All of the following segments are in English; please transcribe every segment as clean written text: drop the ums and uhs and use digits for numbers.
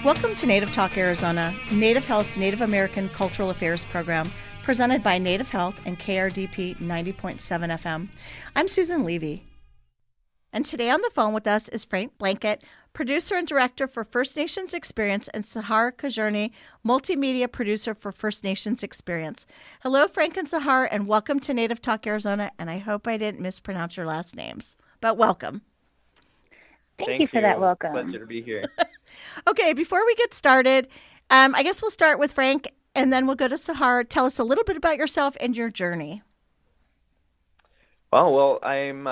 Welcome to Native Talk Arizona, Native Health's Native American Cultural Affairs program, presented by Native Health and KRDP 90.7 FM. I'm Susan Levy. And today on the phone with us is Frank Blanket, producer and director for First Nations Experience, and Sahar Kajerni, multimedia producer for First Nations Experience. Hello, Frank and Sahar, and welcome to Native Talk Arizona, and I hope I didn't mispronounce your last names, but welcome. Thank you for that welcome. Pleasure to be here. Okay, before we get started, I guess we'll start with Frank, and then we'll go to Sahar. Tell us a little bit about yourself and your journey. Well, I'm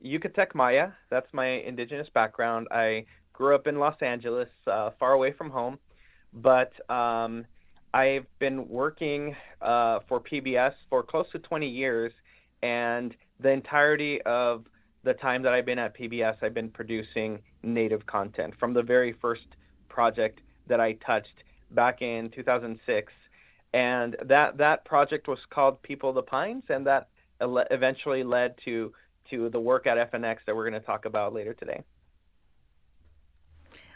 Yucatec Maya. That's my indigenous background. I grew up in Los Angeles, far away from home, but I've been working for PBS for close to 20 years, and the entirety of the time that I've been at PBS, I've been producing Native content from the very first project that I touched back in 2006. And that project was called People of the Pines, and that eventually led to the work at FNX that we're going to talk about later today.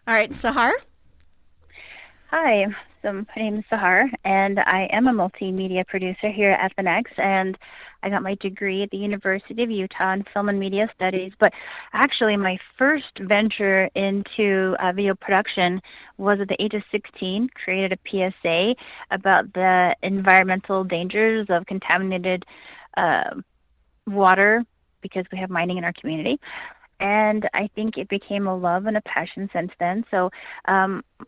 All right, Sahar? Hi, so my name is Sahar, and I am a multimedia producer here at FNX, and I got my degree at the University of Utah in Film and Media Studies. But actually, my first venture into video production was at the age of 16, created a PSA about the environmental dangers of contaminated water because we have mining in our community. And I think it became a love and a passion since then. So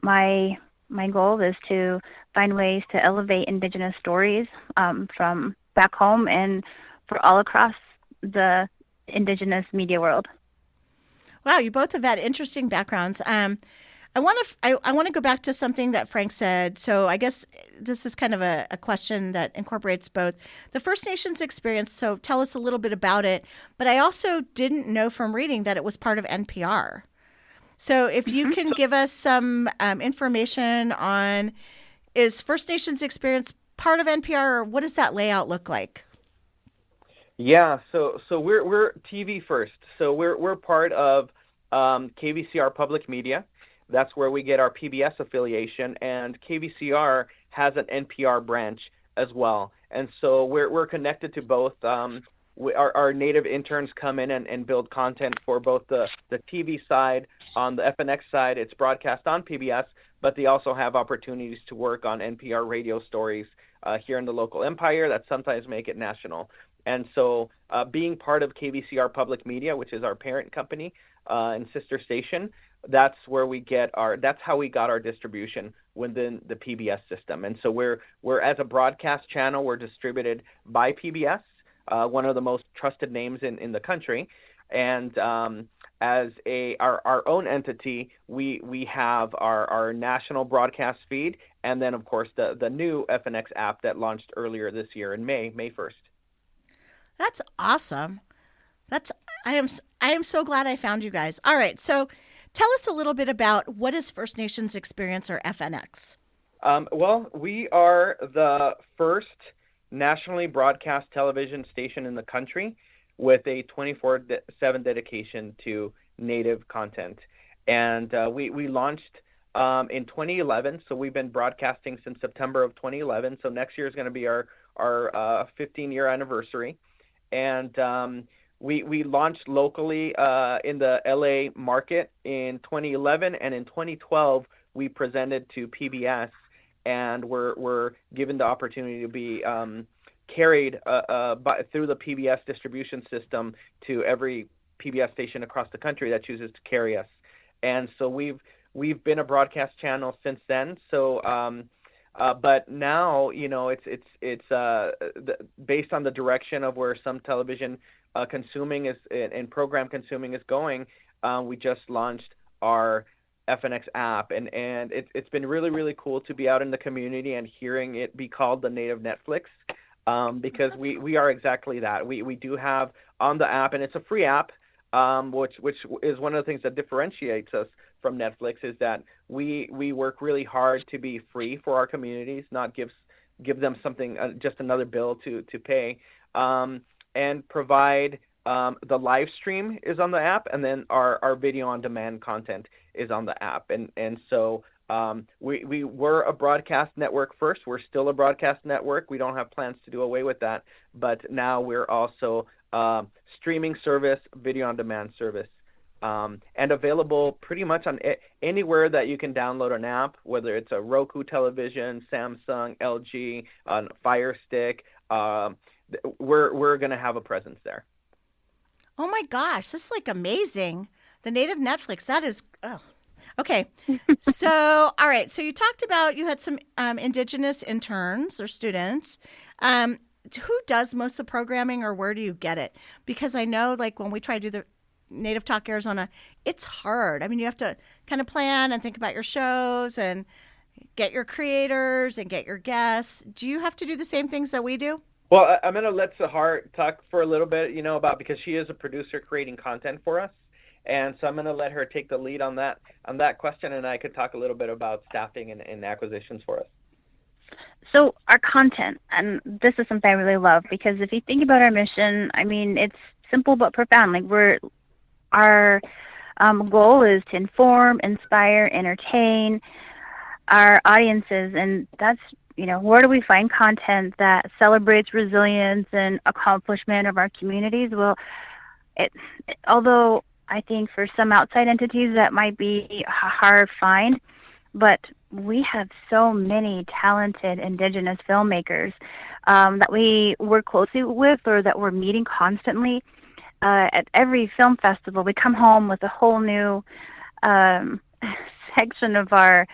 my goal is to find ways to elevate Indigenous stories from back home and for all across the Indigenous media world. Wow, you both have had interesting backgrounds. I want to go back to something that Frank said. So I guess this is kind of a question that incorporates both the First Nations experience. So tell us a little bit about it. But I also didn't know from reading that it was part of NPR. So if you can give us some information on, is First Nations Experience part of NPR, or what does that layout look like? Yeah, so we're TV first. So we're part of KVCR Public Media. That's where we get our PBS affiliation, and KVCR has an NPR branch as well. And so we're connected to both. Our native interns come in and build content for both the TV side. On the FNX side, it's broadcast on PBS, but they also have opportunities to work on NPR radio stories here in the local empire that sometimes make it national. And so being part of KVCR Public Media, which is our parent company and sister station, that's where we get that's how we got our distribution within the PBS system. And so we're as a broadcast channel, we're distributed by PBS, one of the most trusted names in the country. And as our own entity, we have our national broadcast feed, and then of course the new FNX app that launched earlier this year in May 1st. That's awesome. I am so glad I found you guys. All right, so tell us a little bit about what is First Nations Experience, or FNX. Well, we are the first nationally broadcast television station in the country with a 24/7 dedication to Native content. And we launched in 2011, so we've been broadcasting since September of 2011. So next year is going to be our 15-year anniversary. And we launched locally in the LA market in 2011, and in 2012 we presented to PBS, and we're given the opportunity to be carried through the PBS distribution system to every PBS station across the country that chooses to carry us. And so we've been a broadcast channel since then. So but now, it's based on the direction of where some television consuming is and program consuming is going. We just launched our FNX app, and it's been really, really cool to be out in the community and hearing it be called the Native Netflix, because we are exactly that. We do have on the app, and it's a free app, which is one of the things that differentiates us from Netflix, is that we work really hard to be free for our communities, not give them something, just another bill to pay, and provide the live stream is on the app, and then our video on demand content is on the app. And so We were a broadcast network first. We're still a broadcast network. We don't have plans to do away with that. But now we're also streaming service, video on demand service, and available pretty much on anywhere that you can download an app, whether it's a Roku television, Samsung, LG, Fire Stick. We're going to have a presence there. Oh my gosh, this is like amazing. The native Netflix, that is, oh, okay. So, all right. So you talked about you had some Indigenous interns or students. Who does most of the programming, or where do you get it? Because I know, like, when we try to do the Native Talk Arizona, it's hard. I mean, you have to kind of plan and think about your shows and get your creators and get your guests. Do you have to do the same things that we do? Well, I'm going to let Sahar talk for a little bit, about, because she is a producer creating content for us. And so I'm going to let her take the lead on that question, and I could talk a little bit about staffing and acquisitions for us. So our content, and this is something I really love, because if you think about our mission, I mean, it's simple but profound. Like our goal is to inform, inspire, entertain our audiences, and that's, where do we find content that celebrates resilience and accomplishment of our communities? Well, although I think for some outside entities that might be a hard find, but we have so many talented Indigenous filmmakers that we work closely with, or that we're meeting constantly. At every film festival, we come home with a whole new section of our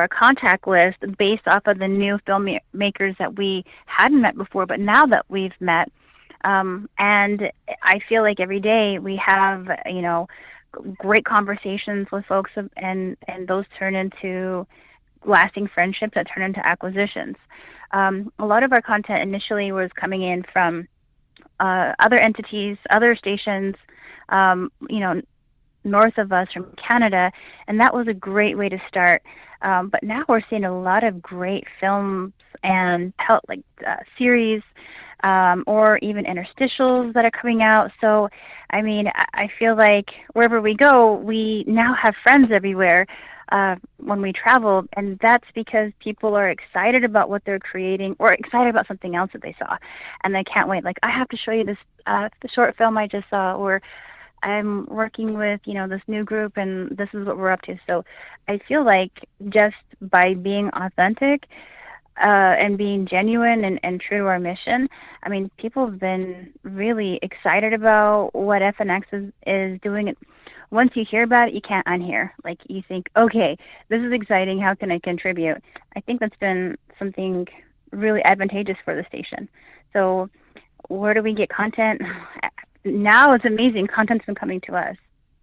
contact list based off of the new filmmakers that we hadn't met before, but now that we've met. And I feel like every day we have, great conversations with folks, and those turn into lasting friendships that turn into acquisitions. A lot of our content initially was coming in from other entities, other stations, north of us from Canada, and that was a great way to start. But now we're seeing a lot of great films and series, or even interstitials that are coming out. So, I mean, I feel like wherever we go, we now have friends everywhere when we travel, and that's because people are excited about what they're creating, or excited about something else that they saw, and they can't wait. Like, I have to show you this the short film I just saw, or I'm working with, this new group, and this is what we're up to. So I feel like just by being authentic and being genuine and true to our mission, I mean, people have been really excited about what FNX is doing. Once you hear about it, you can't unhear. Like, you think, okay, this is exciting. How can I contribute? I think that's been something really advantageous for the station. So where do we get content? Now it's amazing. Content's been coming to us.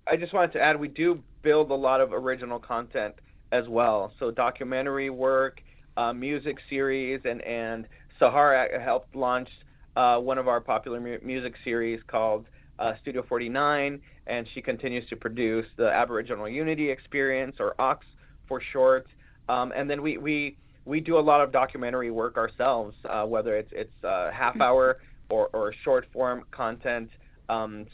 I just wanted to add, we do build a lot of original content as well. So documentary work, music series, and Sahar helped launch one of our popular music series called Studio 49, and she continues to produce the Aboriginal Unity Experience, or AUX for short. And then we do a lot of documentary work ourselves, whether it's half hour or short form content.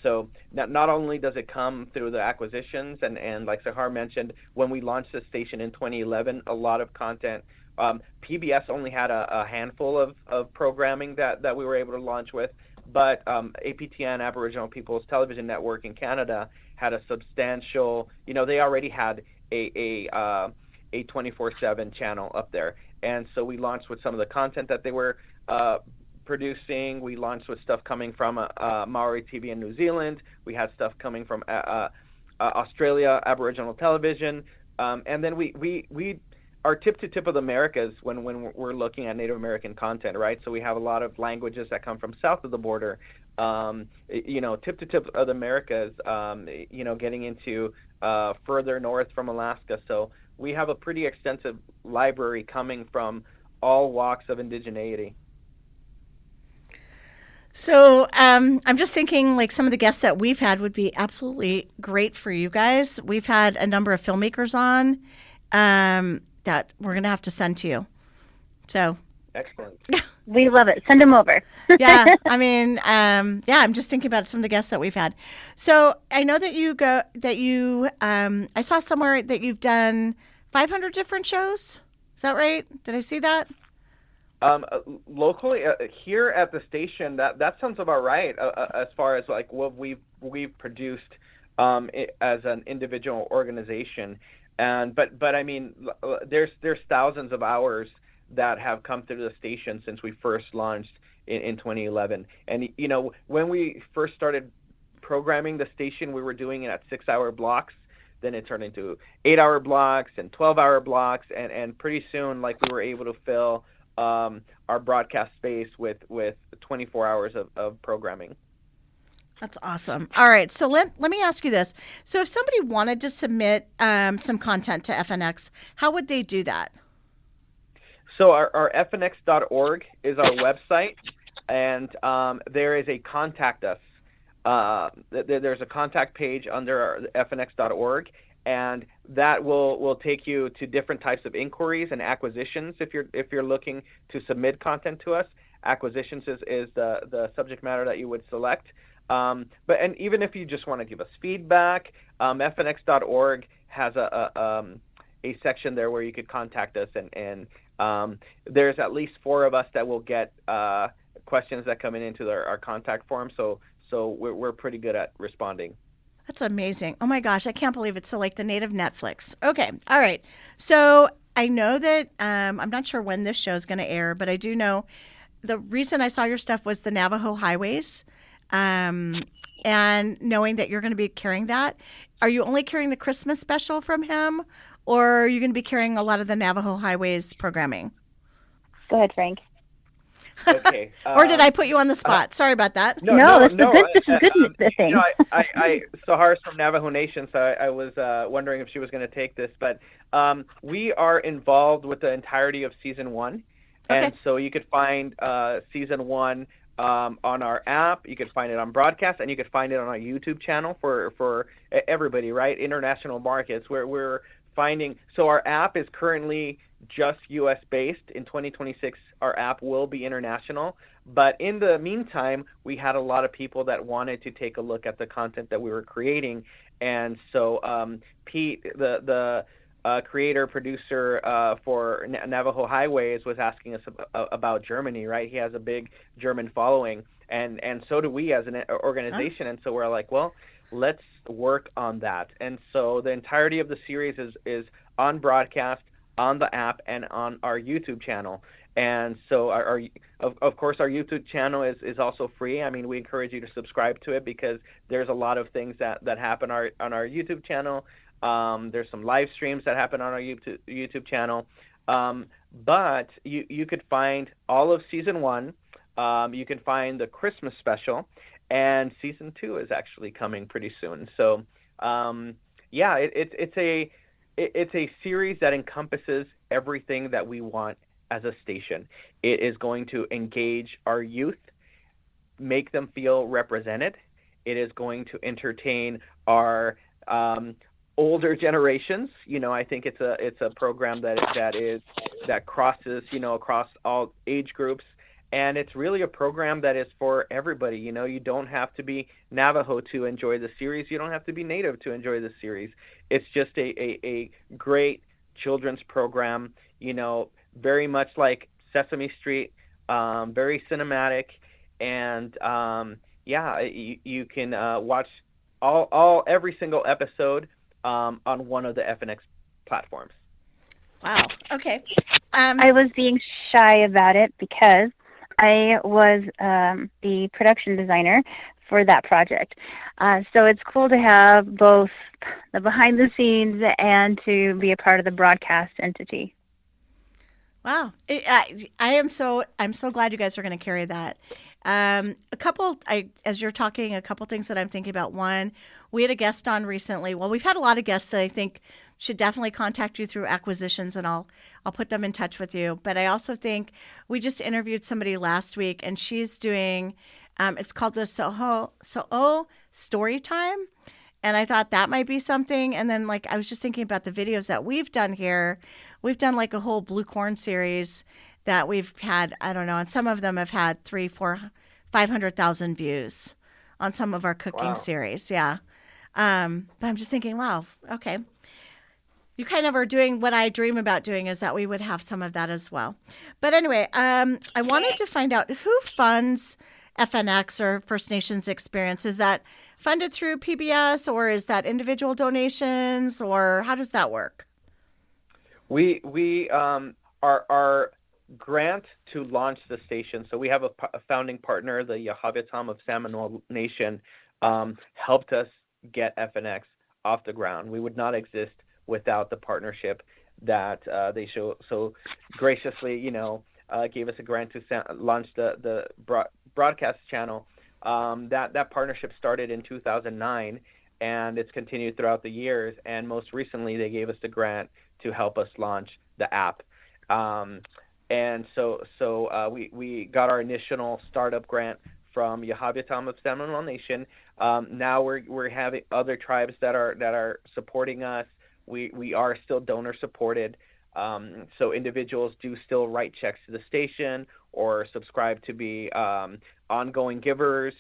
So not only does it come through the acquisitions, and like Sahar mentioned, when we launched the station in 2011, a lot of content. PBS only had a handful of programming that we were able to launch with, but APTN, Aboriginal People's Television Network in Canada, had a substantial, they already had a 24/7 channel up there. And so we launched with some of the content that they were producing. We launched with stuff coming from Maori TV in New Zealand. We had stuff coming from Australia, Aboriginal television. And then we are tip to tip of the Americas when we're looking at Native American content, right? So we have a lot of languages that come from south of the border, tip to tip of the Americas, getting into further north from Alaska. So we have a pretty extensive library coming from all walks of indigeneity. So I'm just thinking, like, some of the guests that we've had would be absolutely great for you guys. We've had a number of filmmakers on that we're going to have to send to you. So excellent. We love it. Send them over. Yeah, I mean, I'm just thinking about some of the guests that we've had. So I know that I saw somewhere that you've done 500 different shows. Is that right? Did I see that? Locally, here at the station, that sounds about right. As far as like what we've produced as an individual organization, and but I mean, there's thousands of hours that have come through the station since we first launched in 2011. And when we first started programming the station, we were doing it at 6-hour blocks. Then it turned into 8-hour blocks and 12-hour blocks, and pretty soon, like, we were able to fill our broadcast space with 24 hours of programming. That's awesome. All right, so let me ask you this. So if somebody wanted to submit some content to FNX, how would they do that? So our fnx.org is our website, and there is a contact us. There's a contact page under our fnx.org, and that will take you to different types of inquiries and acquisitions. If you're looking to submit content to us, acquisitions is the subject matter that you would select. And even if you just want to give us feedback, fnx.org has a section there where you could contact us, and there's at least 4 of us that will get questions that come into our contact form. So we're pretty good at responding. That's amazing. Oh my gosh, I can't believe it. So like the native Netflix. Okay. All right. So I know that I'm not sure when this show is going to air, but I do know the reason I saw your stuff was the Navajo Highways. And knowing that you're going to be carrying that, are you only carrying the Christmas special from him, or are you going to be carrying a lot of the Navajo Highways programming? Go ahead, Frank. Okay. Or did I put you on the spot? Sorry about that. No, this is good thing. Sahar's from Navajo Nation, so I was wondering if she was going to take this, but we are involved with the entirety of season 1, and Okay. so you could find season 1 on our app. You could find it on broadcast, and you could find it on our YouTube channel for everybody, right? International markets where we're finding. So our app is currently just U.S. based. In 2026, our app will be international. But in the meantime, we had a lot of people that wanted to take a look at the content that we were creating, and so Pete, the creator producer for Navajo Highways, was asking us about Germany. Right, he has a big German following, and so do we as an organization. And so we're like, well, let's work on that. And so the entirety of the series is on broadcast, on the app, and on our YouTube channel. And so of course our YouTube channel is also free. I mean, we encourage you to subscribe to it because there's a lot of things that happen on our YouTube channel. There's some live streams that happen on our YouTube channel. But you could find all of season 1. You can find the Christmas special, and season 2 is actually coming pretty soon. So it's a series that encompasses everything that we want as a station. It is going to engage our youth, make them feel represented. It is going to entertain our older generations. I think it's a program that crosses across all age groups, and it's really a program that is for everybody. You don't have to be Navajo to enjoy the series. You don't have to be Native to enjoy the series. It's just a great children's program, very much like Sesame Street, very cinematic, and you can watch every single episode on one of the FNX platforms. Wow. Okay. I was being shy about it because I was the production designer for that project. So it's cool to have both the behind the scenes and to be a part of the broadcast entity. Wow. I'm so glad you guys are going to carry that. As you're talking, a couple things that I'm thinking about. One, we had a guest on recently. Well, we've had a lot of guests that I think should definitely contact you through acquisitions, and I'll put them in touch with you. But I also think we just interviewed somebody last week, and she's doing, it's called the So'o Story Time. And I thought that might be something. And then I was just thinking about the videos that we've done here. We've done like a whole Blue Corn series that we've had, I don't know, and some of them have had 300,000, 400,000, 500,000 views on some of our cooking series. Yeah. But I'm just thinking, wow, okay. you kind of are doing what I dream about doing, is that we would have some of that as well. But anyway, I wanted to find out who funds FNX or First Nations Experience. Is that funded through PBS, or is that individual donations, or how does that work? We our grant to launch the station. So we have a founding partner, the Yahavitam of Seminole Nation, helped us get FNX off the ground. We would not exist without the partnership that they so graciously, gave us a grant to launch the broadcast channel. That partnership started in 2009, and it's continued throughout the years. And most recently, they gave us the grant to help us launch the app. And so we got our initial startup grant from Yahavitam of Seminole Nation. Now we're having other tribes that are supporting us. We are still donor supported. So individuals do still write checks to the station or subscribe to be ongoing givers,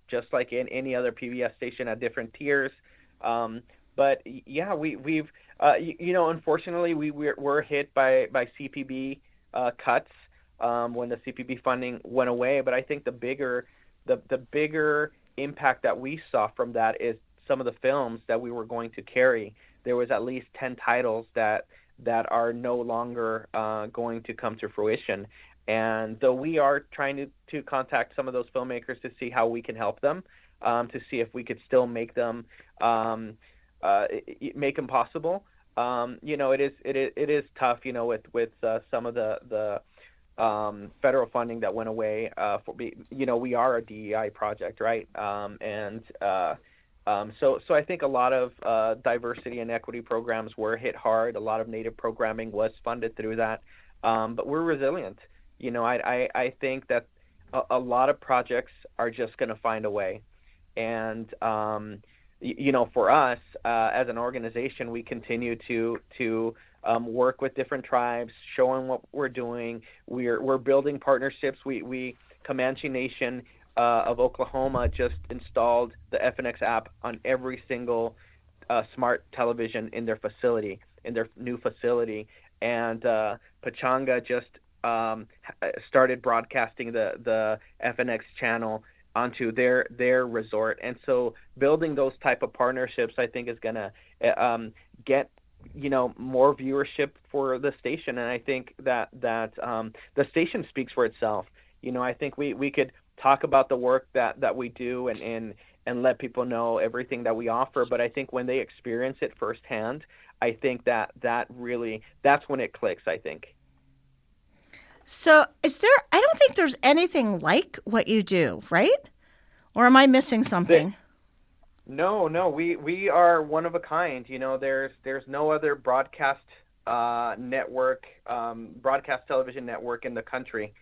just like in any other PBS station at different tiers. But yeah, we've unfortunately we're hit by CPB cuts when the CPB funding went away. But I think the bigger impact that we saw from that is some of the films that we were going to carry. There was at least 10 titles that are no longer going to come to fruition. And though we are trying to contact some of those filmmakers to see how we can help them, to see if we could still make them possible. It is tough, with some of the federal funding that went away. We are a DEI project, right? So I think a lot of diversity and equity programs were hit hard. A lot of Native programming was funded through that, but we're resilient. I think that a lot of projects are just going to find a way, and for us as an organization, we continue to work with different tribes, showing what we're doing. We're building partnerships. We Comanche Nation of Oklahoma just installed the FNX app on every single smart television in their new facility, and Pechanga just started broadcasting the FNX channel onto their resort. And so building those type of partnerships, I think, is going to get more viewership for the station. And I think that the station speaks for itself. I think we could talk about the work that we do and let people know everything that we offer, but I think when they experience it firsthand, I think that's when it clicks, I think. So I don't think there's anything like what you do, right? Or am I missing something? No, we are one of a kind. There's no other broadcast network, broadcast television network in the country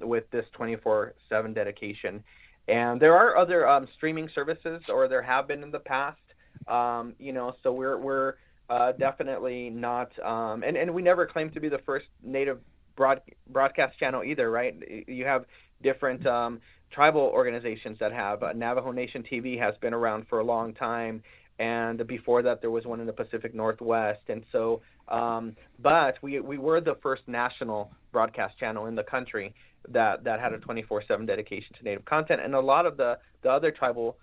with this 24/7 dedication. And there are other streaming services, or there have been in the past. So we're definitely not, and we never claim to be the first Native broadcast channel either, right? You have different tribal organizations that have. Navajo Nation TV has been around for a long time, and before that there was one in the Pacific Northwest. And so, but we were the first national broadcast channel in the country that had a 24/7 dedication to Native content. And a lot of the other tribal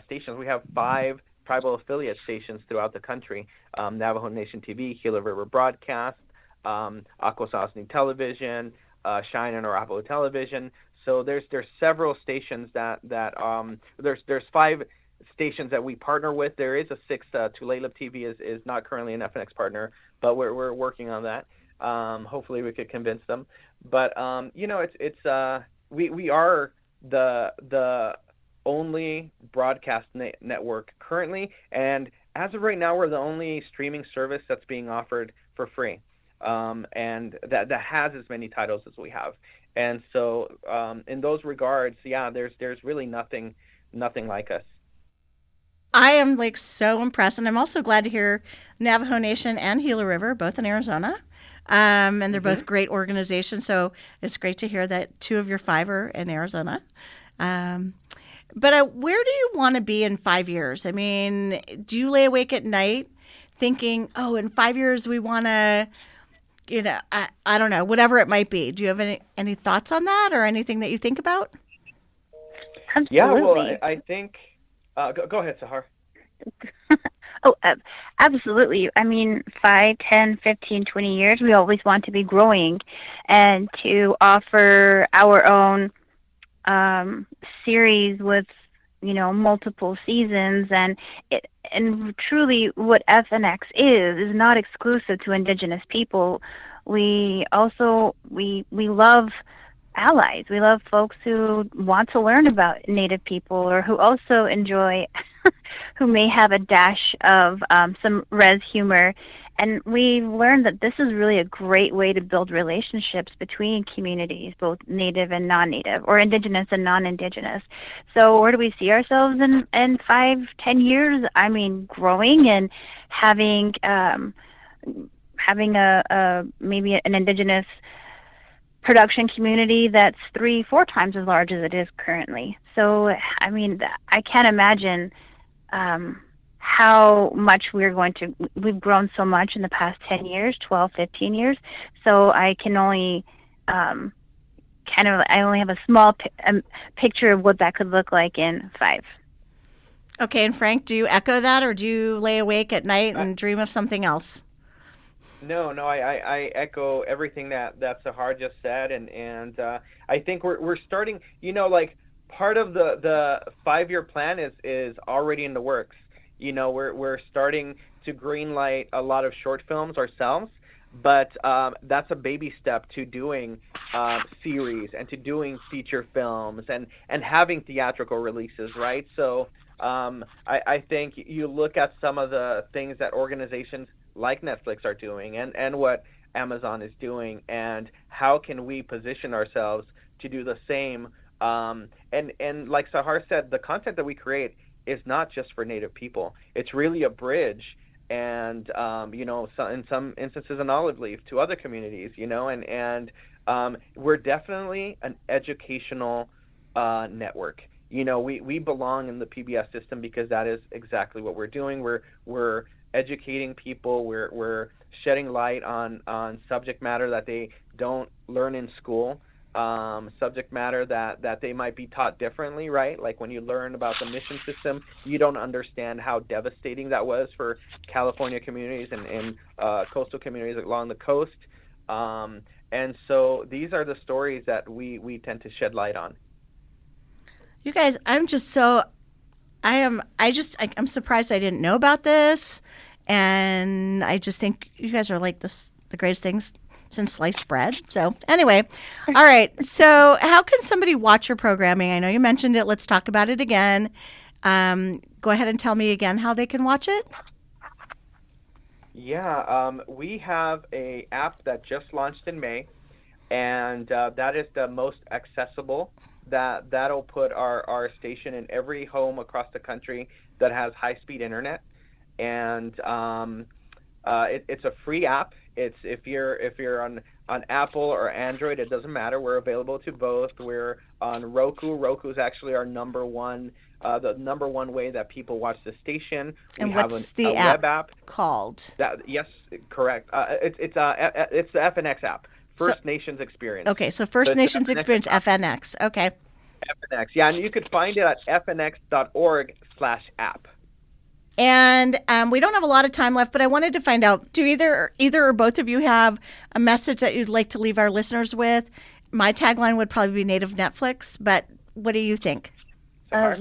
stations, we have 5 tribal affiliate stations throughout the country: Navajo Nation TV, Gila River Broadcast, Akwesasne Television, Shine and Arapaho Television. So there's several stations that there's 5 stations that we partner with. There is a 6th. Tulalip TV is not currently an FNX partner, but we're working on that. Hopefully we could convince them. But we are the only broadcast network currently, and as of right now, we're the only streaming service that's being offered for free, and that has as many titles as we have. And so, in those regards, yeah, there's really nothing like us. I am so impressed, and I'm also glad to hear Navajo Nation and Gila River, both in Arizona, and they're both great organizations. So it's great to hear that 2 of your 5 are in Arizona. But where do you want to be in 5 years? I mean, do you lay awake at night thinking, oh, in 5 years we want to, I don't know, whatever it might be. Do you have any thoughts on that or anything that you think about? Yeah, well, Absolutely. I think. Go ahead, Sahar. Oh, absolutely. I mean, 5, 10, 15, 20 years, we always want to be growing and to offer our own series with, multiple seasons. And truly what FNX is not exclusive to Indigenous people. We also, we love allies. We love folks who want to learn about Native people or who also enjoy, who may have a dash of some res humor. And we've learned that this is really a great way to build relationships between communities, both Native and non-Native, or Indigenous and non-Indigenous. So where do we see ourselves in 5, 10 years? I mean, growing and having maybe an Indigenous production community that's 3, 4 times as large as it is currently. So, I mean, I can't imagine how much we've grown so much in the past 10 years, 12, 15 years. So I can only, I only have a small picture of what that could look like in 5. Okay, and Frank, do you echo that or do you lay awake at night and dream of something else? No, I echo everything that Sahar just said, and I think we're starting. Like part of the 5-year plan is already in the works. We're starting to greenlight a lot of short films ourselves, but that's a baby step to doing series and to doing feature films and having theatrical releases, right? So I think you look at some of the things that organizations like Netflix are doing and what Amazon is doing, and how can we position ourselves to do the same. And like Sahar said, the content that we create is not just for Native people. It's really a bridge, and in some instances an olive leaf to other communities. And we're definitely an educational network. We belong in the PBS system because that is exactly what we're doing. We're educating people. We're shedding light on subject matter that they don't learn in school. Subject matter that they might be taught differently, right? Like when you learn about the mission system, you don't understand how devastating that was for California communities and coastal communities along the coast. And so these are the stories that we tend to shed light on. You guys, I'm surprised I didn't know about this. And I just think you guys are like the greatest things since sliced bread. So anyway, all right. So how can somebody watch your programming? I know you mentioned it. Let's talk about it again. Go ahead and tell me again how they can watch it. Yeah, we have a app that just launched in May, and that is the most accessible. That'll put our station in every home across the country that has high-speed internet, and it's a free app. It's if you're on Apple or Android, it doesn't matter. We're available to both. We're on Roku. Roku is actually our number one way that people watch the station. And we what's have the web app called? Yes, correct. It's the FNX app, First Nations Experience. Okay, so First Nations Experience app. FNX. Okay. FNX, yeah, and you could find it at fnx.org/app. And we don't have a lot of time left, but I wanted to find out, do either or both of you have a message that you'd like to leave our listeners with? My tagline would probably be Native Netflix, but what do you think?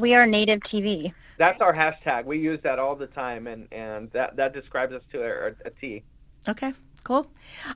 We are Native TV. That's our hashtag. We use that all the time, and that describes us to a T. Okay, cool.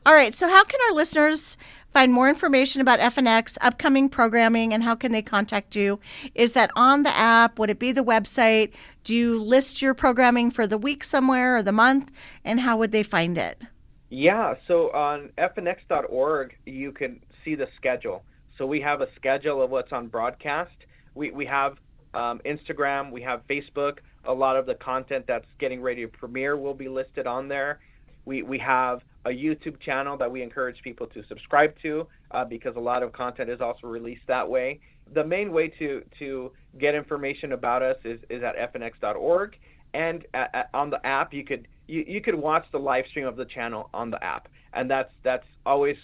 All right, so how can our listeners find more information about FNX, upcoming programming, and how can they contact you? Is that on the app? Would it be the website? Do you list your programming for the week somewhere or the month? And how would they find it? Yeah, so on fnx.org, you can see the schedule. So we have a schedule of what's on broadcast. We have Instagram, we have Facebook. A lot of the content that's getting ready to premiere will be listed on there. We have a YouTube channel that we encourage people to subscribe to because a lot of content is also released that way. The main way to get information about us is at fnx.org, and on the app you could watch the live stream of the channel on the app, and that's always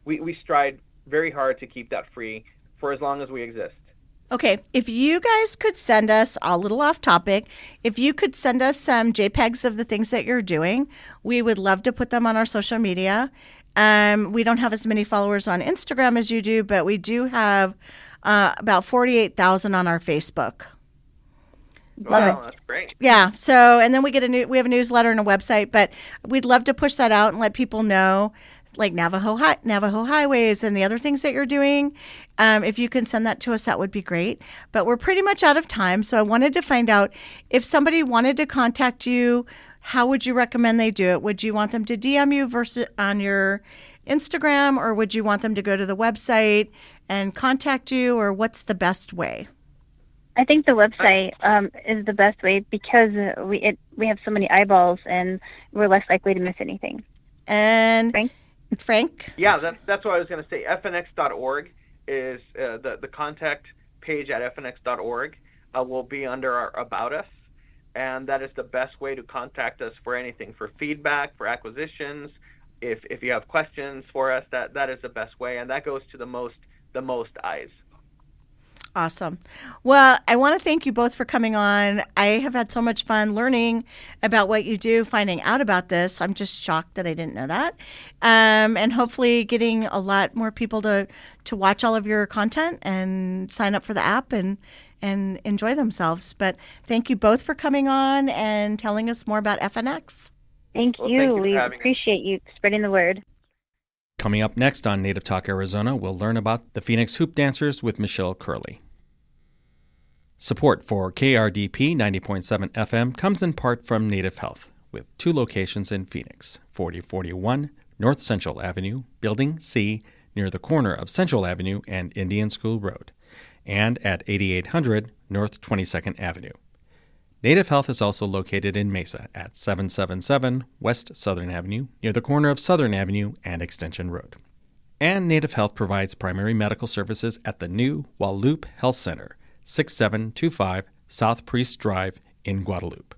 we strive very hard to keep that free for as long as we exist. Okay, if you guys could send us, a little off topic, if you could send us some JPEGs of the things that you're doing, we would love to put them on our social media. We don't have as many followers on Instagram as you do, but we do have about 48,000 on our Facebook. Wow, that's great. Yeah. So, and then we have a newsletter and a website, but we'd love to push that out and let people know, like Navajo Highways and the other things that you're doing. If you can send that to us, that would be great. But we're pretty much out of time. So I wanted to find out, if somebody wanted to contact you, how would you recommend they do it? Would you want them to DM you versus on your Instagram, or would you want them to go to the website and contact you, or what's the best way? I think the website is the best way, because we have so many eyeballs and we're less likely to miss anything. And Frank? Yeah, that's what I was going to say. fnx.org is the contact page at fnx.org will be under our About Us, and that is the best way to contact us for anything, for feedback, for acquisitions. If you have questions for us, that is the best way, and that goes to the most eyes. Awesome. Well, I want to thank you both for coming on. I have had so much fun learning about what you do, finding out about this. I'm just shocked that I didn't know that. And hopefully getting a lot more people to watch all of your content and sign up for the app and enjoy themselves. But thank you both for coming on and telling us more about FNX. Thank you. We appreciate you spreading the word. Coming up next on Native Talk Arizona, we'll learn about the Phoenix Hoop Dancers with Michelle Curley. Support for KRDP 90.7 FM comes in part from Native Health, with 2 locations in Phoenix, 4041 North Central Avenue, Building C, near the corner of Central Avenue and Indian School Road, and at 8800 North 22nd Avenue. Native Health is also located in Mesa at 777 West Southern Avenue, near the corner of Southern Avenue and Extension Road. And Native Health provides primary medical services at the new Guadalupe Health Center, 6725 South Priest Drive in Guadalupe.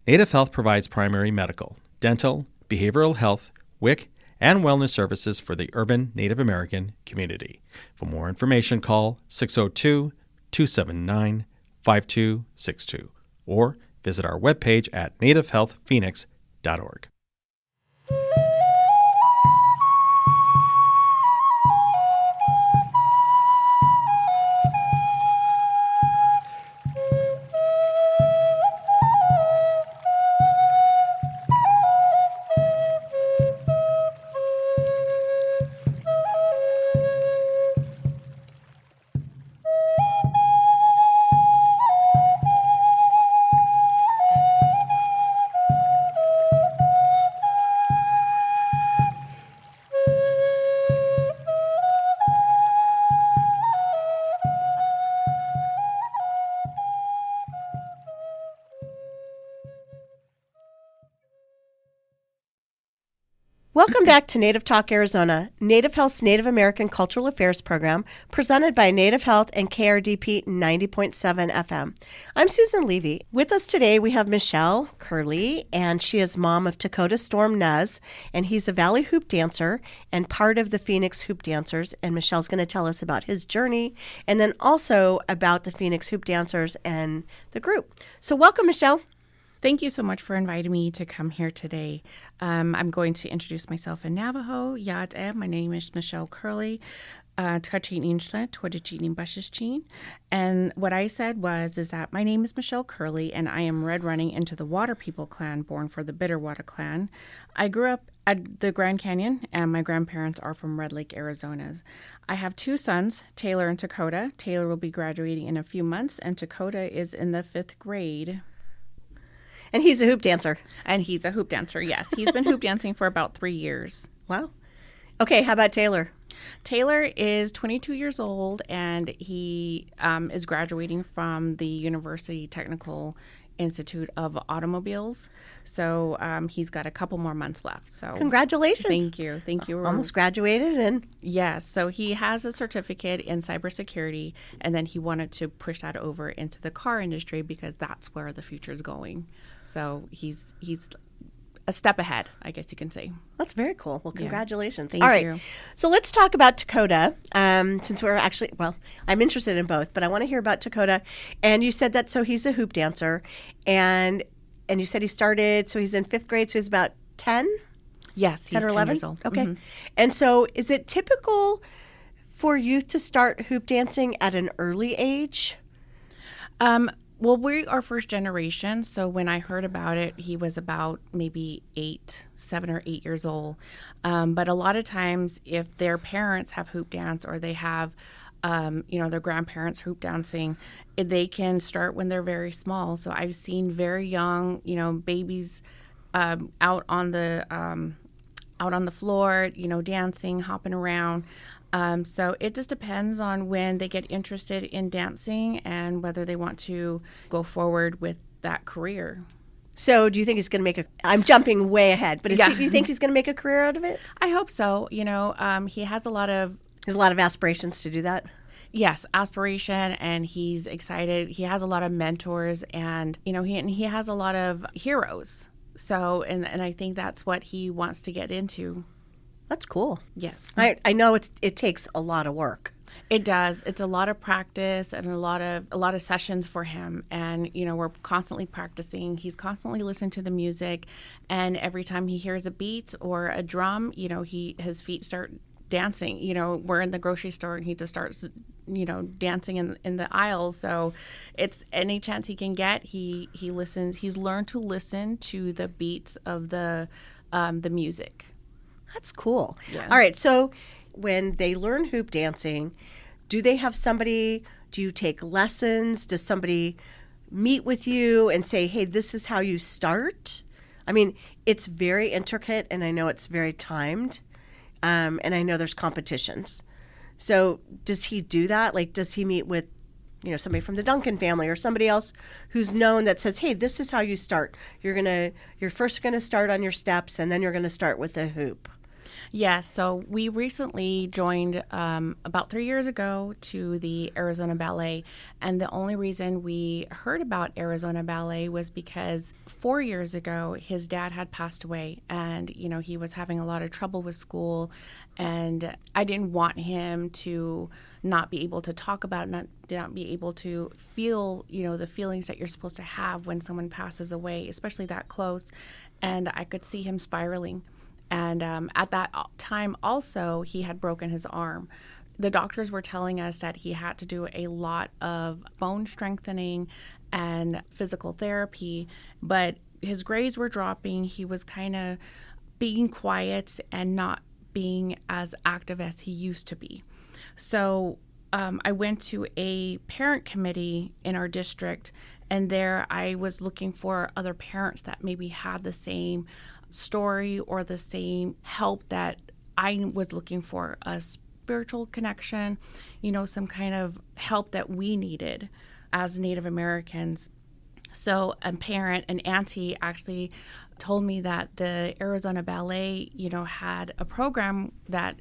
Native Health provides primary medical, dental, behavioral health, WIC, and wellness services for the urban Native American community. For more information, call 602-279-5262. Or visit our webpage at nativehealthphoenix.org. Welcome back to Native Talk Arizona, Native Health's Native American Cultural Affairs program, presented by Native Health and KRDP 90.7 FM. I'm Susan Levy. With us today, we have Michelle Curley, and she is mom of Dakota Storm Nuz, and he's a Valley Hoop dancer and part of the Phoenix Hoop Dancers, and Michelle's going to tell us about his journey and then also about the Phoenix Hoop Dancers and the group. So welcome, Michelle. Thank you so much for inviting me to come here today. I'm going to introduce myself in Navajo. Yad my name is Michelle Curley. Tkachin Inchla, Twedichin Bushichin. And what I said is that my name is Michelle Curley, and I am red running into the Water People clan, born for the Bitterwater clan. I grew up at the Grand Canyon, and my grandparents are from Red Lake, Arizona. I have 2 sons, Taylor and Dakota. Taylor will be graduating in a few months, and Dakota is in the 5th grade. And he's a hoop dancer. And he's a hoop dancer, yes. He's been hoop dancing for about 3 years. Wow. Okay, how about Taylor? Taylor is 22 years old, and he is graduating from the University Technical Institute of Automobiles. So he's got a couple more months left. So Congratulations. Thank you. Almost graduated. And yes, so he has a certificate in cybersecurity, and then he wanted to push that over into the car industry because that's where the future is going. So he's a step ahead, I guess you can say. that's very cool. Well, congratulations. Thank All right. you. So let's talk about Dakota. Since we're actually, well, I'm interested in both, but I want to hear about Dakota. And you said that, so he's a hoop dancer. And you said he started, so he's in 5th grade, so he's about 10? Yes, he's 10 or 10 11? years old. Okay. Mhm. And so is it typical for youth to start hoop dancing at an early age? Well, we are first generation, so when I heard about it, he was about maybe 7 or 8 years old. But a lot of times, if their parents have hoop dance or they have, their grandparents hoop dancing, they can start when they're very small. So I've seen very young, babies out on the floor, dancing, hopping around. So it just depends on when they get interested in dancing and whether they want to go forward with that career. So do you think he's going to make I'm jumping way ahead, but Yeah. do you think he's going to make a career out of it? I hope so. He has a lot of There's a lot of aspirations to do that. yes, aspiration, and he's excited. He has a lot of mentors, and he has a lot of heroes. So, and I think that's what he wants to get into. That's cool. Yes, I know it takes a lot of work. it does. It's a lot of practice and a lot of sessions for him. And we're constantly practicing. He's constantly listening to the music, and every time he hears a beat or a drum, his feet start dancing. We're in the grocery store and he just starts dancing in the aisles. So it's any chance he can get, he listens. He's learned to listen to the beats of the music. That's cool. Yeah. All right. So when they learn hoop dancing, do they have somebody? Do you take lessons? Does somebody meet with you and say, hey, this is how you start? I mean, it's very intricate, and I know it's very timed, and I know there's competitions. So does he do that? Like, does he meet with, somebody from the Duncan family or somebody else who's known that says, hey, this is how you start. You're first going to start on your steps, and then you're going to start with the hoop. Yes, so we recently joined about 3 years ago to the Arizona Ballet, and the only reason we heard about Arizona Ballet was because 4 years ago his dad had passed away, and he was having a lot of trouble with school, and I didn't want him to not be able to talk about it, not be able to feel the feelings that you're supposed to have when someone passes away, especially that close, and I could see him spiraling. And at that time also, he had broken his arm. The doctors were telling us that he had to do a lot of bone strengthening and physical therapy, but his grades were dropping. He was kind of being quiet and not being as active as he used to be. So I went to a parent committee in our district, and there I was looking for other parents that maybe had the same story or the same help that I was looking for, a spiritual connection, some kind of help that we needed as Native Americans. So a parent, an auntie, actually told me that the Arizona Ballet, had a program that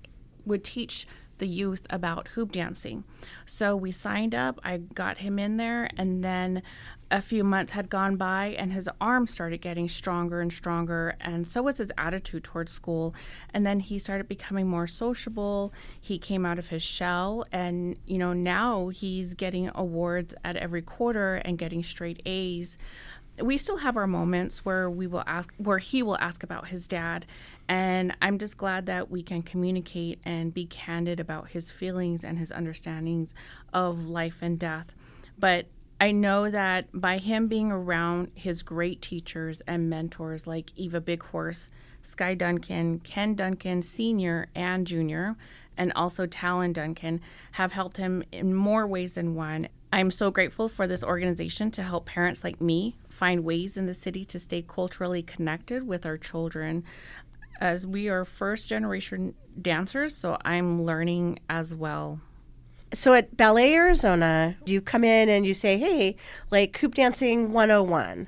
would teach the youth about hoop dancing. So we signed up, I got him in there, and then a few months had gone by and his arm started getting stronger and stronger, and so was his attitude towards school. And then he started becoming more sociable. He came out of his shell, and now he's getting awards at every quarter and getting straight A's. We still have our moments where he will ask about his dad, and I'm just glad that we can communicate and be candid about his feelings and his understandings of life and death. But I know that by him being around his great teachers and mentors like Eva Big Horse, Sky Duncan, Ken Duncan Sr. and Jr., and also Talon Duncan, have helped him in more ways than one. I'm so grateful for this organization to help parents like me find ways in the city to stay culturally connected with our children, as we are first generation dancers, so I'm learning as well. So at Ballet Arizona, you come in and you say, hey, like Hoop Dancing 101.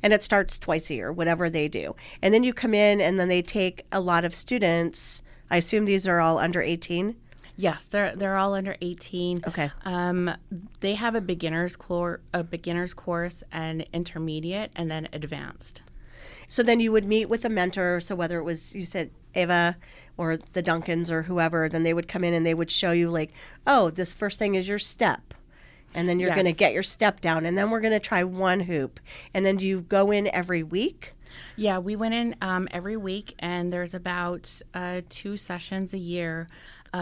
And it starts twice a year, whatever they do. And then you come in and then they take a lot of students. I assume these are all under 18? Yes, they're all under 18. Okay. They have a beginner's course, an intermediate, and then advanced. So then you would meet with a mentor. So whether it was, you said Ava or the Duncans or whoever, then they would come in and they would show you like, oh, this first thing is your step. And then you're going to get your step down. And then we're going to try one hoop. And then do you go in every week? Yeah, we went in every week, and there's about 2 sessions a year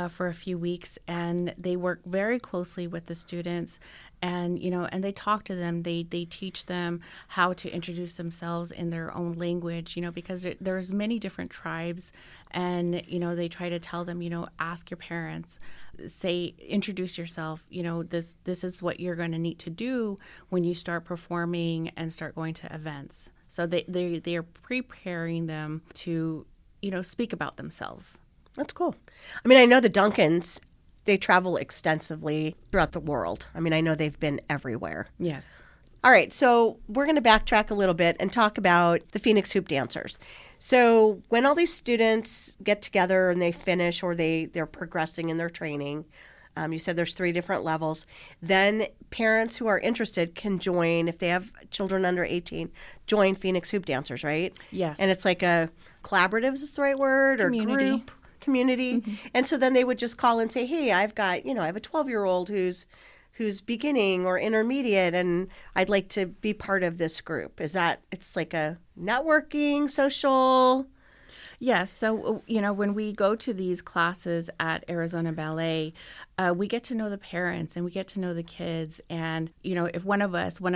for a few weeks, and they work very closely with the students, and and they talk to them. They teach them how to introduce themselves in their own language, because there's many different tribes, and they try to tell them, ask your parents, introduce yourself. This is what you're going to need to do when you start performing and start going to events. So they are preparing them to, speak about themselves. That's cool. I mean, I know the Duncans, they travel extensively throughout the world. I mean, I know they've been everywhere. Yes. All right, so we're going to backtrack a little bit and talk about the Phoenix Hoop Dancers. So when all these students get together and they finish or they're progressing in their training, you said there's 3 different levels. Then parents who are interested can join, if they have children under 18, join Phoenix Hoop Dancers, right? Yes. And it's like a collaborative, is this the right word? Community. Or group community. Mm-hmm. And so then they would just call and say, hey, I've got, I have a 12-year-old who's beginning or intermediate, and I'd like to be part of this group. It's like a networking, social? Yes. So, when we go to these classes at Arizona Ballet, we get to know the parents and we get to know the kids. And, if one of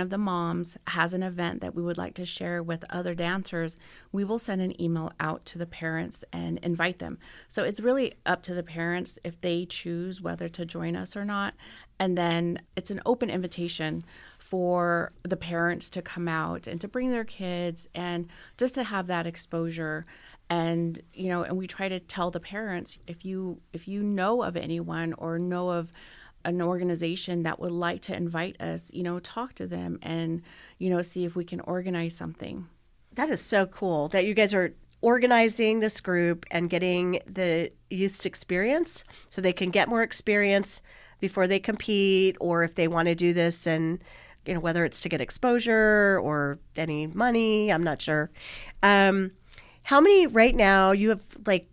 the moms has an event that we would like to share with other dancers, we will send an email out to the parents and invite them. So it's really up to the parents if they choose whether to join us or not. And then it's an open invitation for the parents to come out and to bring their kids and just to have that exposure. And, and we try to tell the parents, if you know of anyone or know of an organization that would like to invite us, talk to them and, see if we can organize something. That is so cool that you guys are organizing this group and getting the youth's experience so they can get more experience before they compete, or if they want to do this and, whether it's to get exposure or any money, I'm not sure. How many right now? You have like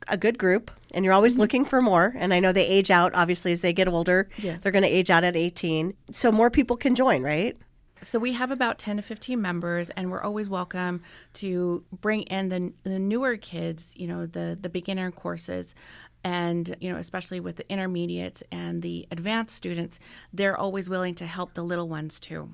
a good group, and you're always looking for more. And I know they age out, obviously, as they get older. Yes. They're going to age out at 18. So more people can join, right? So we have about 10 to 15 members, and we're always welcome to bring in the newer kids, the beginner courses. And, especially with the intermediates and the advanced students, they're always willing to help the little ones too.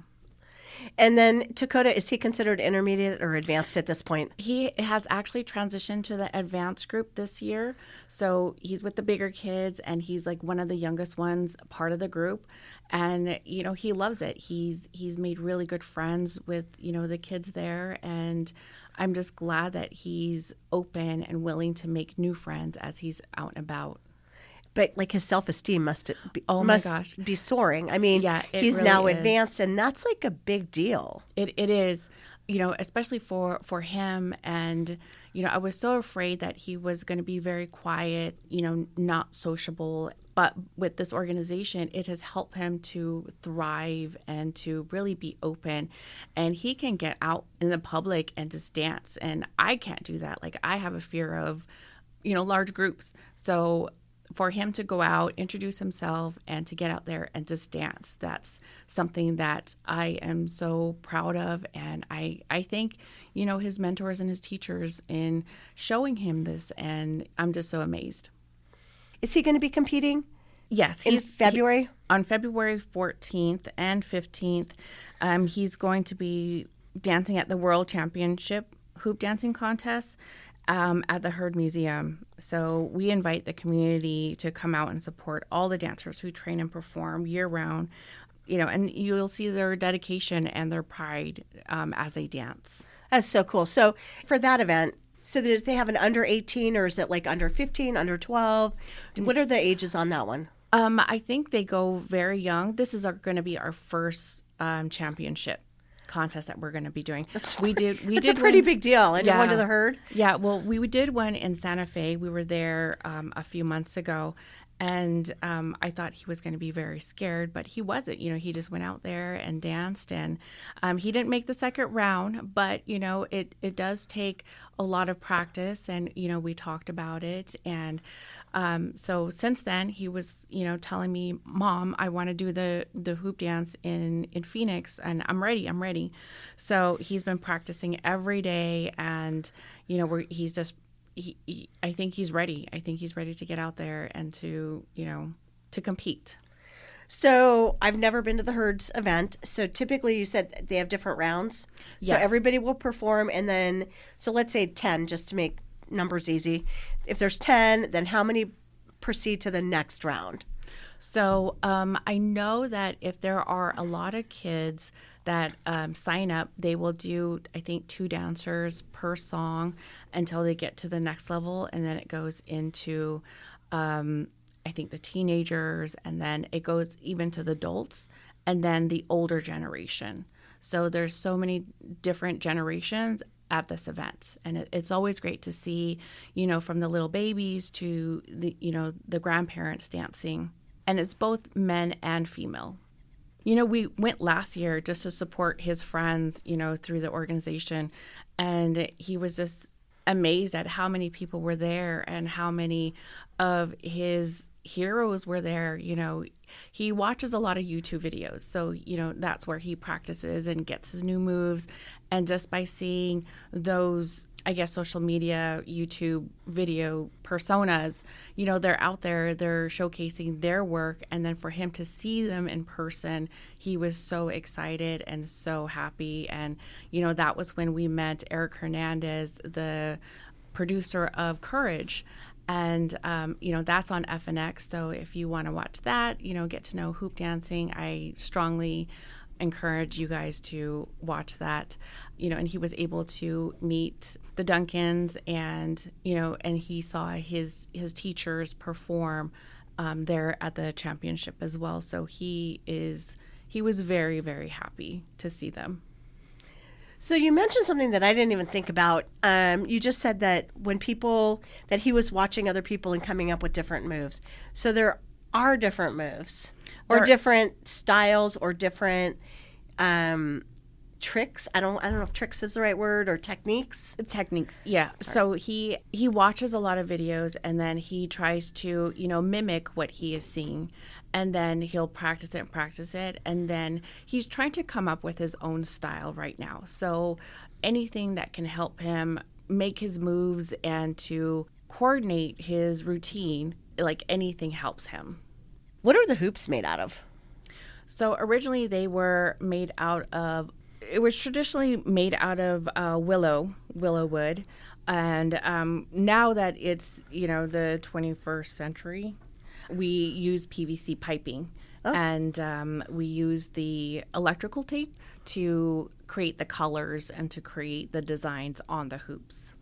And then Dakota, is he considered intermediate or advanced at this point? He has actually transitioned to the advanced group this year. So he's with the bigger kids, and he's like one of the youngest ones, part of the group. And, he loves it. He's made really good friends with, the kids there. And I'm just glad that he's open and willing to make new friends as he's out and about. But like his self-esteem must be soaring. I mean, yeah, he's really now is. Advanced, and that's like a big deal. It is, especially for him. And, I was so afraid that he was going to be very quiet, not sociable. But with this organization, it has helped him to thrive and to really be open. And he can get out in the public and just dance. And I can't do that. Like, I have a fear of, large groups. So for him to go out, introduce himself, and to get out there and just dance, that's something that I am so proud of. And I thank, his mentors and his teachers in showing him this. And I'm just so amazed. Is he going to be competing? Yes. In February? On February 14th and 15th, he's going to be dancing at the World Championship Hoop Dancing Contest at the Heard Museum. So we invite the community to come out and support all the dancers who train and perform year-round, and you'll see their dedication and their pride as they dance. That's so cool. So for that event, so did they have an under 18, or is it like under 15, under 12? What are the ages on that one? I think they go very young. This is going to be our first championship contest that we're going to be doing. It's We a did pretty one- big deal. And you're one to the herd? Yeah, well, we did one in Santa Fe. We were there a few months ago, and I thought he was going to be very scared, but he wasn't. He just went out there and danced, and he didn't make the second round, but, it does take a lot of practice, and, we talked about it, and so since then, he was, telling me, Mom, I want to do the hoop dance in Phoenix, and I'm ready. So he's been practicing every day, and, he's just, I think he's ready. I think he's ready to get out there and to compete. So I've never been to the herds event. So typically you said they have different rounds. So Yes. everybody will perform, and then, so let's say 10, just to make numbers easy. If there's 10, then how many proceed to the next round? So I know that if there are a lot of kids that sign up, they will do, I think, 2 dancers per song until they get to the next level. And then it goes into, I think, the teenagers, and then it goes even to the adults, and then the older generation. So there's so many different generations at this event, and it's always great to see, from the little babies to the grandparents dancing, and it's both men and female. We went last year just to support his friends, through the organization, and he was just amazed at how many people were there and how many of his heroes were there. He watches a lot of YouTube videos, so that's where he practices and gets his new moves. And just by seeing those, I guess, social media YouTube video personas, they're out there, they're showcasing their work, and then for him to see them in person, he was so excited and so happy. And that was when we met Eric Hernandez, the producer of Courage. And, that's on FNX. So if you want to watch that, get to know hoop dancing, I strongly encourage you guys to watch that. And he was able to meet the Duncans, and, and he saw his teachers perform there at the championship as well. So he was very, very happy to see them. So you mentioned something that I didn't even think about. You just said that that he was watching other people and coming up with different moves. So there are different moves, or different styles, or different tricks. I don't know if tricks is the right word, or techniques. Techniques, yeah. So he watches a lot of videos, and then he tries to mimic what he is seeing, and then he'll practice it, and then he's trying to come up with his own style right now. So anything that can help him make his moves and to coordinate his routine, like anything helps him. What are the hoops made out of? So originally they were made out of, it was traditionally made out of willow wood. And now that it's, the 21st century, we use PVC piping. Oh. And we use the electrical tape to create the colors and to create the designs on the hoops.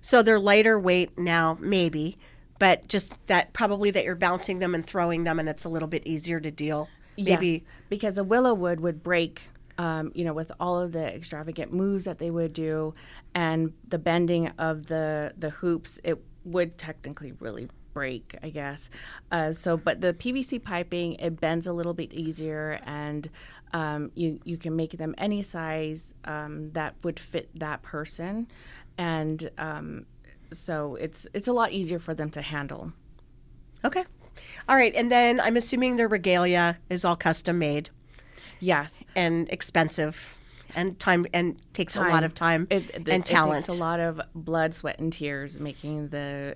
So they're lighter weight now, maybe, but just that probably that you're bouncing them and throwing them, and it's a little bit easier to deal. Maybe. Yes, because a willow wood would break, with all of the extravagant moves that they would do, and the bending of the hoops, it would technically really break, I guess. But the PVC piping, it bends a little bit easier, and you can make them any size that would fit that person, and so it's a lot easier for them to handle. Okay. All right. And then I'm assuming their regalia is all custom made. Yes. And expensive, and takes a lot of time and talent. It takes a lot of blood, sweat, and tears making the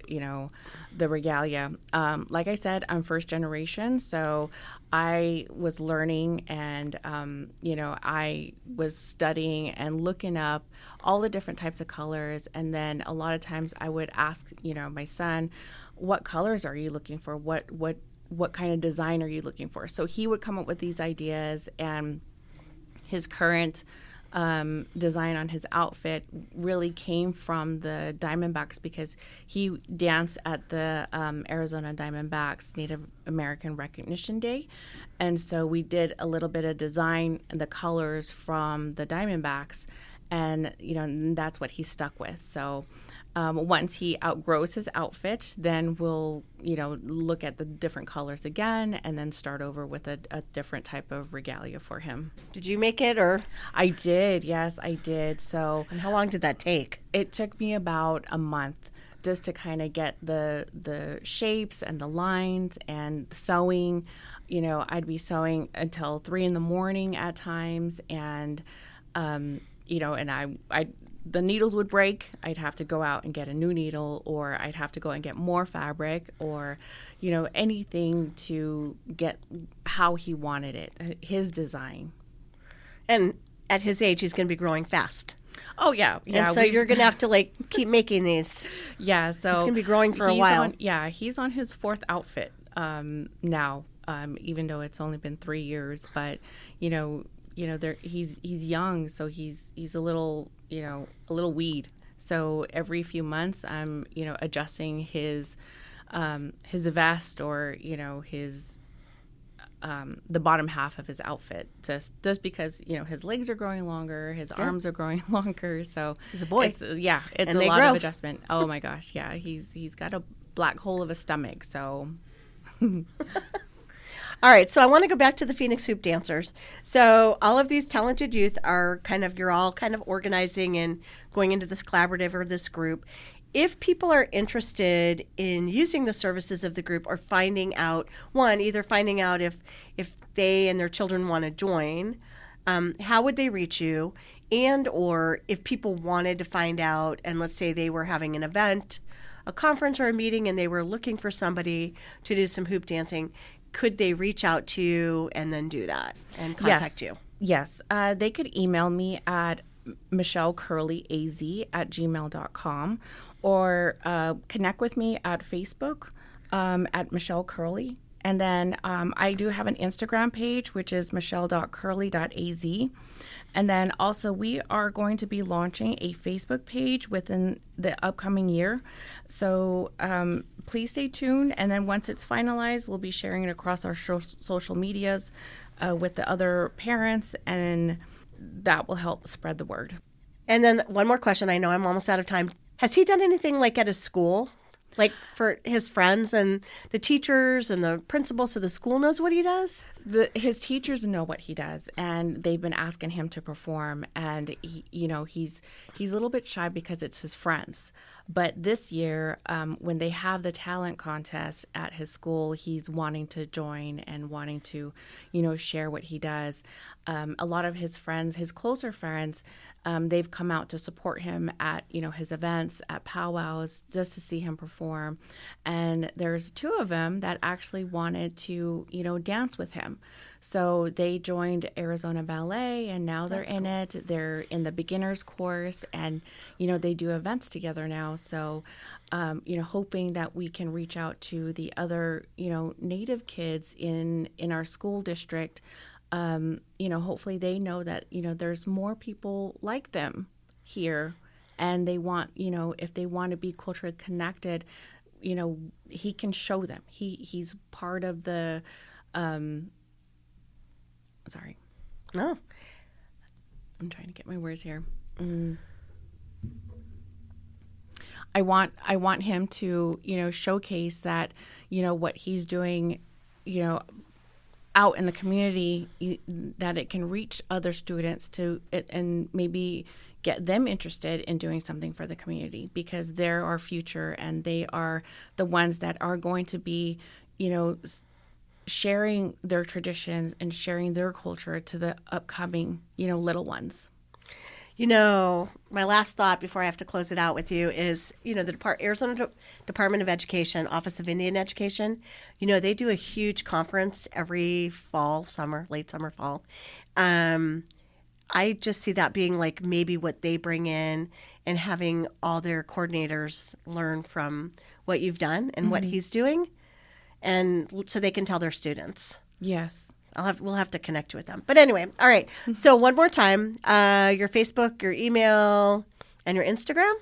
regalia. Like I said, I'm first generation, so I was learning, and I was studying and looking up all the different types of colors, and then a lot of times I would ask my son, what colors are you looking for? What kind of design are you looking for? So he would come up with these ideas, and his current design on his outfit really came from the Diamondbacks, because he danced at the Arizona Diamondbacks Native American Recognition Day. And so we did a little bit of design and the colors from the Diamondbacks, and and that's what he stuck with. So once he outgrows his outfit, then we'll look at the different colors again, and then start over with a different type of regalia for him. Did you make it, or? I did. Yes, I did. So, and how long did that take? It took me about a month just to kind of get the shapes and the lines and sewing. I'd be sewing until 3 a.m. at times, and and I the needles would break. I'd have to go out and get a new needle, or I'd have to go and get more fabric, or anything to get how he wanted it, his design. And at his age, he's going to be growing fast. Oh, yeah. And so you're going to have to keep making these. Yeah, so he's going to be growing for a while. He's on his 4th outfit now, even though it's only been 3 years. But he's young, so he's a little weed. So every few months, I'm adjusting his vest, or his the bottom half of his outfit, just because his legs are growing longer, his arms are growing longer. So he's a boy. It's a lot of adjustment. Oh my gosh, yeah, he's got a black hole of a stomach. So. All right, so I want to go back to the Phoenix Hoop Dancers. So all of these talented youth are you're all kind of organizing and going into this collaborative or this group. If people are interested in using the services of the group, or finding out if they and their children want to join, how would they reach you? And or if people wanted to find out, and let's say they were having an event, a conference or a meeting, and they were looking for somebody to do some hoop dancing, could they reach out to you and then do that and contact you? Yes. They could email me at michellcurleyaz@gmail.com, or connect with me at Facebook at Michelle Curley. And then I do have an Instagram page, which is michelle.curley.az. And then also we are going to be launching a Facebook page within the upcoming year. So please stay tuned. And then once it's finalized, we'll be sharing it across our social medias with the other parents, and that will help spread the word. And then one more question. I know I'm almost out of time. Has he done anything at a school? For his friends and the teachers and the principal, so the school knows what he does? His teachers know what he does, and they've been asking him to perform. And he's a little bit shy because it's his friends. But this year, when they have the talent contest at his school, he's wanting to join and wanting to, share what he does. A lot of his friends, his closer friends, they've come out to support him at, his events, at powwows, just to see him perform. And there's 2 of them that actually wanted to, dance with him. So they joined Arizona Ballet, and now they're in it. They're in the beginner's course, and, they do events together now. So, hoping that we can reach out to the other, Native kids in our school district. Hopefully they know that, there's more people like them here, and they want, if they want to be culturally connected, he can show them. He's part of the, sorry. No. I'm trying to get my words here. I want him to, showcase that, what he's doing, out in the community, that it can reach other students to it, and maybe get them interested in doing something for the community, because they're our future, and they are the ones that are going to be, sharing their traditions and sharing their culture to the upcoming, little ones. My last thought before I have to close it out with you is, the Arizona Department of Education, Office of Indian Education, they do a huge conference every fall, summer, late summer, fall. I just see that being maybe what they bring in, and having all their coordinators learn from what you've done and what he's doing, and so they can tell their students. Yes. We'll have to connect you with them. But anyway, all right. So one more time, your Facebook, your email, and your Instagram?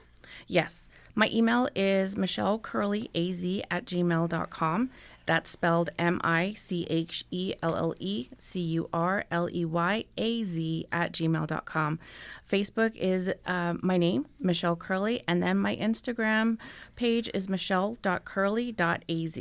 Yes. My email is michellecurleyaz@gmail.com. That's spelled MICHELLECURLEYAZ@gmail.com. Facebook is my name, Michelle Curley, and then my Instagram page is michelle.curley.az.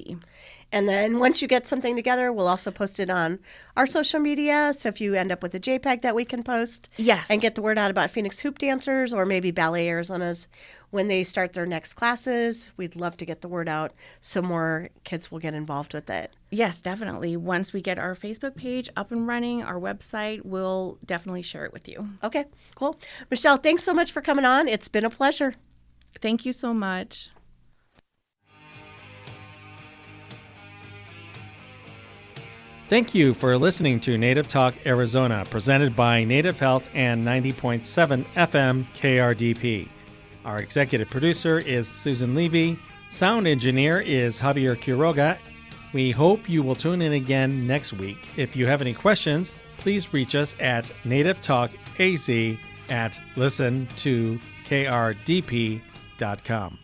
And then once you get something together, we'll also post it on our social media. So if you end up with a JPEG that we can post, Yes, and get the word out about Phoenix Hoop Dancers or maybe Ballet Arizona's when they start their next classes, we'd love to get the word out so more kids will get involved with it. yes, definitely. Once we get our Facebook page up and running, our website, we'll definitely share it with you. Okay, cool. Michelle, thanks so much for coming on. It's been a pleasure. Thank you so much. Thank you for listening to Native Talk Arizona, presented by Native Health and 90.7 FM KRDP. Our executive producer is Susan Levy. Sound engineer is Javier Quiroga. We hope you will tune in again next week. If you have any questions, please reach us at nativetalkaz@listentokrdp.com.